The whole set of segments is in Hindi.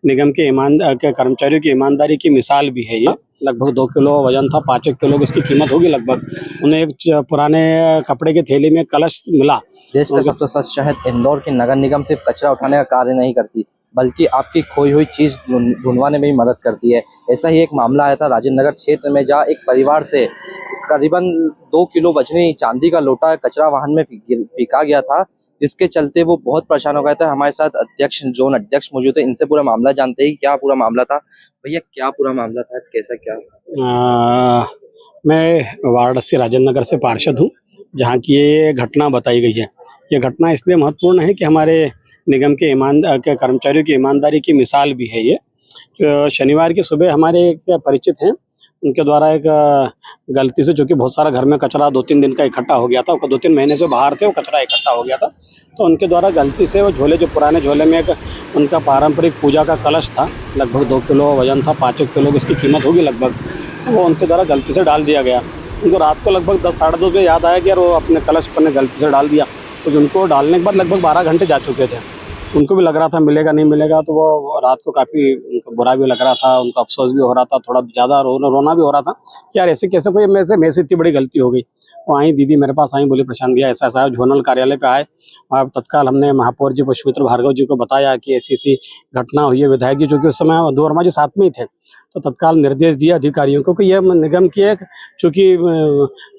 निगम के कर्मचारियों की ईमानदारी की मिसाल भी है ये। लगभग 2 किलो वजन था, 5 किलो की इसकी कीमत होगी लगभग। उन्हें एक पुराने कपड़े की थैली में कलश मिला। देश का सबसे सच शहर इंदौर की नगर निगम सिर्फ कचरा उठाने का कार्य नहीं करती, बल्कि आपकी खोई हुई चीज ढूंढवाने में भी मदद करती है। ऐसा ही एक मामला आया था राजेंद्र नगर क्षेत्र में, जहां एक परिवार से करीबन 2 किलो वजनी चांदी का लोटा कचरा वाहन में फेंका गया था, जिसके चलते वो बहुत परेशान हो गए थे। हमारे साथ अध्यक्ष, जोन अध्यक्ष मौजूद है, इनसे पूरा मामला जानते हैं कि क्या पूरा मामला था। भैया, क्या पूरा मामला था, कैसा क्या? मैं वाराणसी राजेंद्र नगर से पार्षद हूँ, जहाँ की ये घटना बताई गई है। ये घटना इसलिए महत्वपूर्ण है कि हमारे निगम के कर्मचारियों की ईमानदारी की मिसाल भी है ये। शनिवार की सुबह हमारे एक परिचित हैं, उनके द्वारा एक गलती से, जो कि बहुत सारा घर में कचरा 2-3 दिन का इकट्ठा हो गया था, 2-3 महीने से बाहर थे, वो कचरा इकट्ठा हो गया था, तो उनके द्वारा गलती से वो झोले, जो पुराने झोले में एक उनका पारंपरिक पूजा का कलश था, लगभग 2 किलो वजन था, 5 किलो की इसकी कीमत होगी लगभग, वो उनके द्वारा गलती से डाल दिया गया। उनको रात को लगभग 10 साढ़े 10 बजे याद आया कि यार वो अपने कलश पर गलती से डाल दिया। तो उनको डालने के बाद लगभग 12 घंटे जा चुके थे। उनको भी लग रहा था मिलेगा नहीं मिलेगा, तो वो रात को काफ़ी उनको बुरा भी लग रहा था, उनको अफसोस भी हो रहा था, थोड़ा ज़्यादा रोना भी हो रहा था कि यार ऐसे कैसे कोई मेरे से इतनी बड़ी गलती हो गई। वो आई दीदी मेरे पास आई, बोली प्रशांत भैया ऐसा ऐसा है। झोनल कार्यालय पे आए, वहाँ तत्काल हमने महापौर जी पुष्पमित्र भार्गव जी को बताया कि ऐसी ऐसी घटना हुई है। विधायक जी, जो कि उस समय मधु वर्मा जी साथ में ही थे, तो तत्काल निर्देश दिया अधिकारियों को कि यह निगम की एक, चूँकि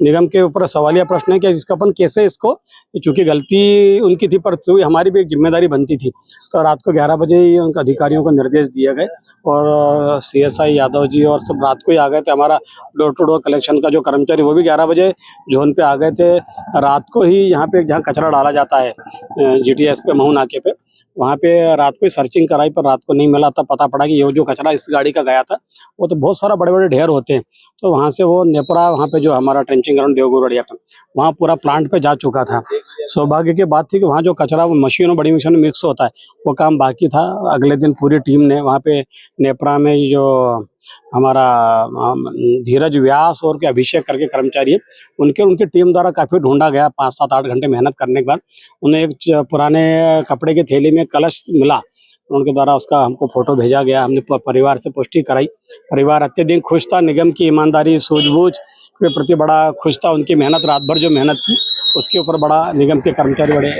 निगम के ऊपर सवालिया प्रश्न है कि इसका अपन कैसे इसको, चूँकि गलती उनकी थी पर हमारी भी एक जिम्मेदारी बनती थी। तो रात को 11 बजे ही उनके अधिकारियों को निर्देश दिए गए और सीएसआई यादव जी और सब रात को ही आ गए थे। हमारा डोर टू डोर कलेक्शन का जो कर्मचारी, वो भी 11 बजे जोन पे आ गए थे। रात को ही यहाँ पे, जहाँ कचरा डाला जाता है जीटीएस पे, महू नाके पे, वहाँ पे रात को ही सर्चिंग कराई, पर रात को नहीं मिला। तब पता पड़ा कि ये जो कचरा इस गाड़ी का गया था, वो तो बहुत सारा बड़े बड़े ढेर होते हैं, तो वहाँ से वो नेपरा, वहाँ पे जो हमारा ट्रेंचिंग ग्राउंड देवगुरड़िया पे, वहाँ पूरा प्लांट पे जा चुका था। सौभाग्य की बात थी कि वहाँ जो कचरा वो मशीनों, बड़ी मशीनों में मिक्स होता है, वो काम बाकी था। अगले दिन पूरी टीम ने वहाँ पे नेपरा में जो हमारा धीरज व्यास और के अभिषेक करके कर्मचारी है, उनकी टीम द्वारा काफ़ी ढूंढा गया। 5-7-8 घंटे मेहनत करने के बाद उन्हें एक पुराने कपड़े की थैली में कलश मिला। उनके द्वारा उसका हमको फोटो भेजा गया, हमने परिवार से पुष्टि कराई। परिवार अत्यधिक खुश था, निगम की ईमानदारी, सूझबूझ के प्रति बड़ा खुश था। उनकी मेहनत, रात भर जो मेहनत की, उसके ऊपर बड़ा निगम के कर्मचारी बड़े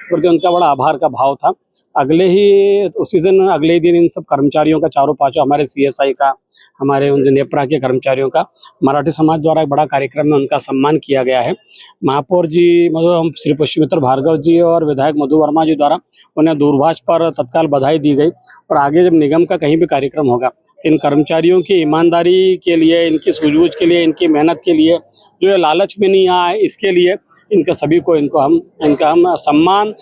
प्रति उनका बड़ा आभार का भाव था। उसी दिन, अगले ही दिन इन सब कर्मचारियों का, चारों पांचों, हमारे सीएसआई का, हमारे उन नेपरा के कर्मचारियों का, मराठी समाज द्वारा एक बड़ा कार्यक्रम में उनका सम्मान किया गया है। महापौर जी श्री पुष्पमित्र भार्गव जी और विधायक मधु वर्मा जी द्वारा उन्हें दूरभाष पर तत्काल बधाई दी गई। और आगे जब निगम का कहीं भी कार्यक्रम होगा, इन कर्मचारियों की ईमानदारी के लिए, इनकी सूझबूझ के लिए, इनकी मेहनत के लिए, जो ये लालच में नहीं आए, इसके लिए इनका सभी को, इनका हम सम्मान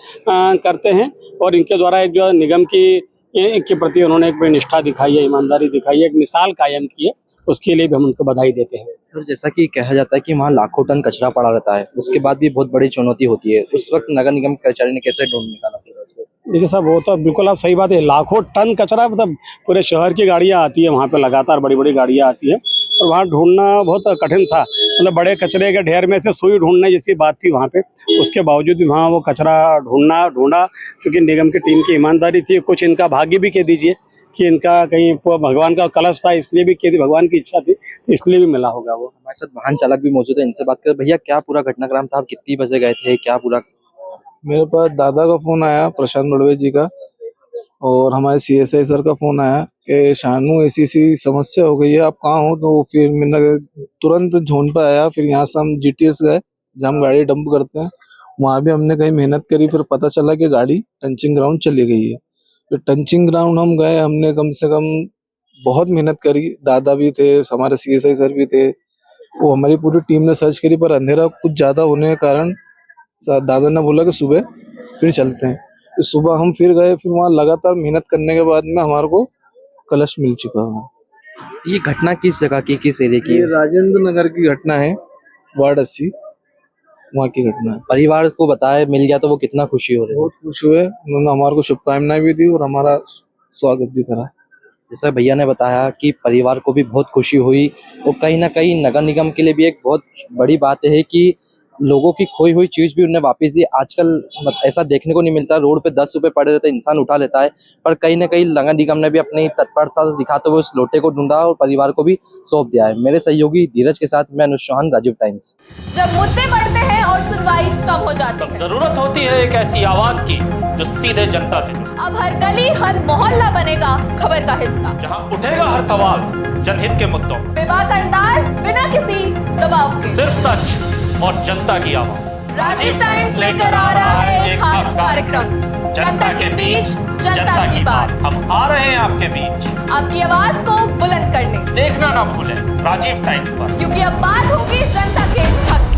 करते हैं। और इनके द्वारा एक जो निगम के प्रति उन्होंने एक बड़ी निष्ठा दिखाई है, ईमानदारी दिखाई है, एक मिसाल कायम की है, उसके लिए भी हम उनको बधाई देते हैं। सर, जैसा कि कहा जाता है कि वहाँ लाखों टन कचरा पड़ा रहता है, उसके बाद भी बहुत बड़ी चुनौती होती है, उस वक्त नगर निगम के कर्मचारी ने कैसे ढूंढ निकाला पूरा उसको? देखिए साहब, वो तो बिल्कुल आप सही बात है, लाखों टन कचरा, मतलब पूरे शहर की गाड़ियाँ आती है वहाँ पे, लगातार बड़ी बड़ी गाड़ियाँ आती है, और वहाँ ढूंढना बहुत कठिन था। मतलब बड़े कचरे के ढेर में से सुई ढूंढने जैसी बात थी वहाँ पे। उसके बावजूद भी वहाँ वो कचरा ढूंढा, क्योंकि निगम की टीम की ईमानदारी थी। कुछ इनका भाग्य भी कह दीजिए कि इनका कहीं भगवान का कलश था, इसलिए भी कह दी, भगवान की इच्छा थी, इसलिए भी मिला होगा वो। हमारे साथ वाहन चालक भी मौजूद है, इनसे बात करें। भैया, क्या पूरा घटनाक्रम था, आप कितनी बजे गए थे, क्या पूरा? मेरे पास दादा का फोन आया, प्रशांत बड़वे जी का, और हमारे सीएसआई सर का फोन आया कि शानू ऐसी ऐसी समस्या हो गई है, आप कहाँ हो? तो फिर मैंने तुरंत झोन पे आया। फिर यहाँ से हम जीटीएस गए, जहाँ हम गाड़ी डंप करते हैं। वहाँ भी हमने कहीं मेहनत करी, फिर पता चला कि गाड़ी टंचिंग ग्राउंड चली गई है। फिर टंचिंग ग्राउंड हम गए, हमने कम से कम बहुत मेहनत करी। दादा भी थे, हमारे सीएसआई सर भी थे, वो हमारी पूरी टीम ने सर्च करी, पर अंधेरा कुछ ज्यादा होने के कारण दादा ने बोला कि सुबह फिर चलते हैं। तो सुबह हम फिर गए, फिर वहाँ लगातार मेहनत करने के बाद में हमारे को कलश मिल चुका है। ये घटना किस जगह की, किस एरिया की ये है? राजेंद्र नगर की घटना है, वार्ड 80 वहाँ की घटना है। परिवार को बताया, मिल गया तो वो कितना खुशी हो रही है? बहुत खुश हुए, उन्होंने हमारे को शुभकामनाएं भी दी और हमारा स्वागत भी करा। जैसा भैया ने बताया कि परिवार को भी बहुत खुशी हुई, और कहीं ना कहीं नगर निगम के लिए भी एक बहुत बड़ी बात है कि लोगों की खोई हुई चीज भी उन्हें वापस दी। आजकल ऐसा देखने को नहीं मिलता, रोड पे 10 रुपए पड़े रहते इंसान उठा लेता है, पर कहीं ना कहीं नगर निगम ने भी अपनी तत्परता दिखाते हुए उस लोटे को ढूंढा और परिवार को भी सौंप दिया है। मेरे सहयोगी धीरज के साथ मैं अनुज चौहान, राजीव टाइम्स। जब मुद्दे बढ़ते हैं और सुनवाई कम हो जाती है, जरूरत होती है एक ऐसी आवाज की जो सीधे जनता से जुड़े, अब हर गली हर मोहल्ला बनेगा खबर का हिस्सा, जहां उठेगा हर सवाल जनहित के मुद्दों, बेबाक अंदाज बिना किसी दबाव के, सिर्फ सच और जनता की आवाज। राजीव टाइम्स लेकर आ रहा है एक खास कार्यक्रम, जनता के बीच जनता की बात। हम आ रहे हैं आपके बीच, आपकी आवाज को बुलंद करने, देखना ना भूलें राजीव टाइम्स पर, क्योंकि अब बात होगी जनता के हक